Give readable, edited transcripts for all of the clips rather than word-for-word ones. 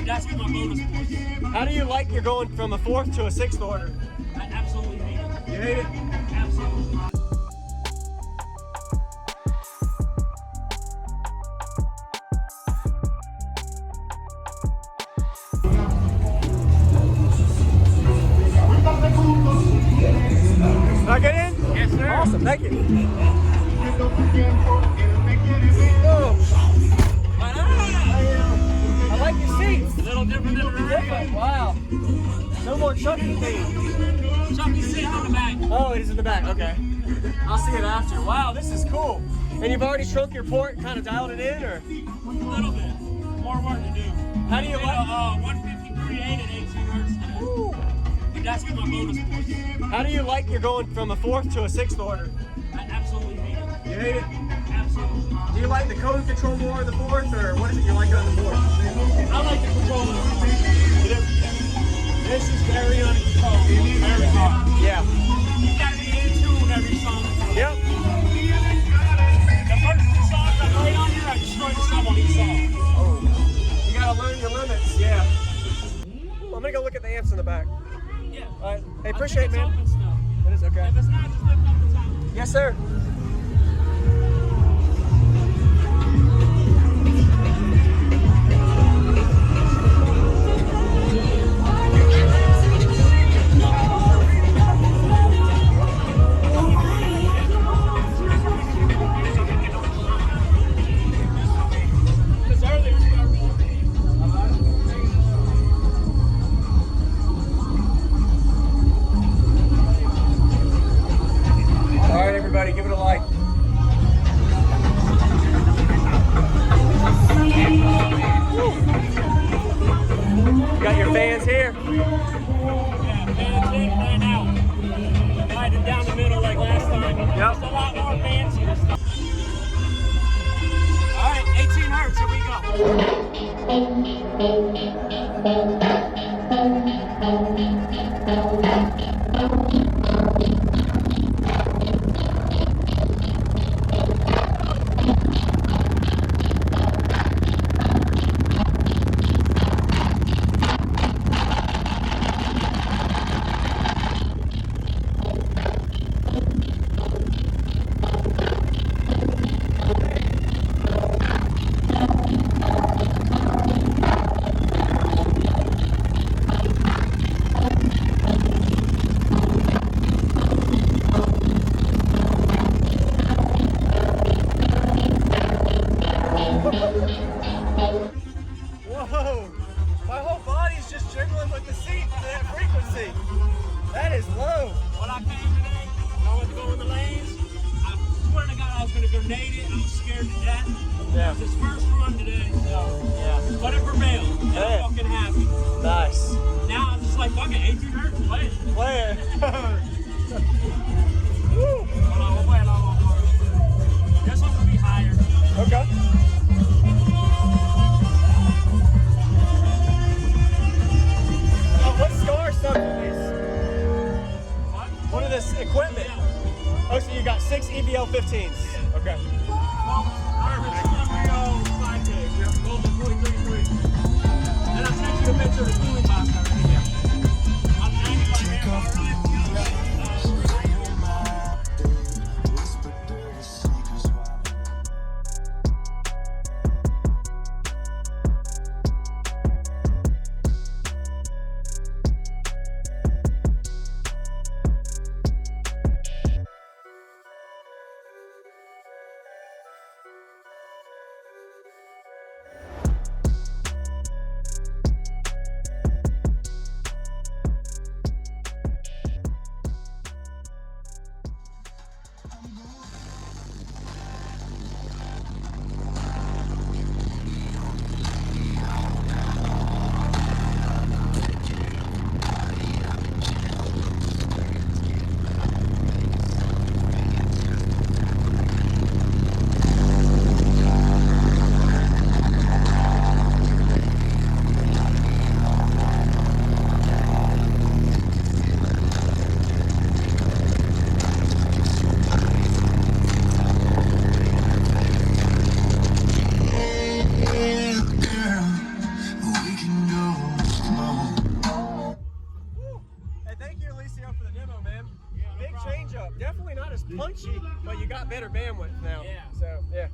That's my bonus points. How do you like you're going from a 4th to a 6th order? I absolutely hate it. You hate it? Absolutely. Can I get in? Yes, sir. Awesome, thank you. I like your seats. A little different than the Different. Wow. No more chunky thing. Chunky seat in the back. Oh, it is in the back. Okay. I'll see it after. Wow, this is cool. And you've already shrunk your port, kind of dialed it in, or? A little bit. More work to do. How do you like? 153.8 at 18 hertz. Ooh. That's my bonus points. How do you like you're going from a 4th to a 6th order? I absolutely hate it. You hate it? Absolutely. Do you like the code control more of the 4th, or what is it you like on the 4th? I like the controller. This is very uncontrolled. Very hard. Yeah. You gotta be in tune every song. Yep. The first 2 songs I played on here, I destroyed the sub on each song. Oh. You gotta learn your limits. Yeah. Ooh, I'm gonna go look at the amps in the back. Yeah. All right. Hey, appreciate it, man. Open still. It is okay. If it's not, just lift up the top. Yes, sir. Everybody, give it a like. You got your fans here. Yeah, fans in, fan out. Divided down the middle like last time. Yep. Just a lot more fancy this time. All right, 18 hertz, here we Whoa! My whole body's just jiggling with the seat to that frequency. That is low. When I came today, I went to go in the lanes. I swear to God I was going to grenade it. I was scared to death. Yeah. It was his first run today, so. Yeah. But it prevailed. And Yeah. I'm fucking happy. Nice. Now I'm just like, fuck it, 18 hertz, play it. Play it. Hold on, we'll play it all over. This one will be higher. Okay. What scar stuff are these? What are this equipment? Oh, so you got 6 EVL 15s. Okay. Well, Unrio 5K. cheap. But you got better bandwidth now. Yeah. So, yeah.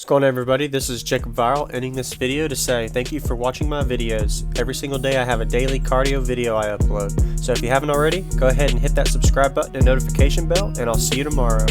What's going on, everybody? This is JacobViral, ending this video to say thank you for watching my videos. Every single day I have a daily cardio video I upload. So if you haven't already, go ahead and hit that subscribe button and notification bell, and I'll see you tomorrow.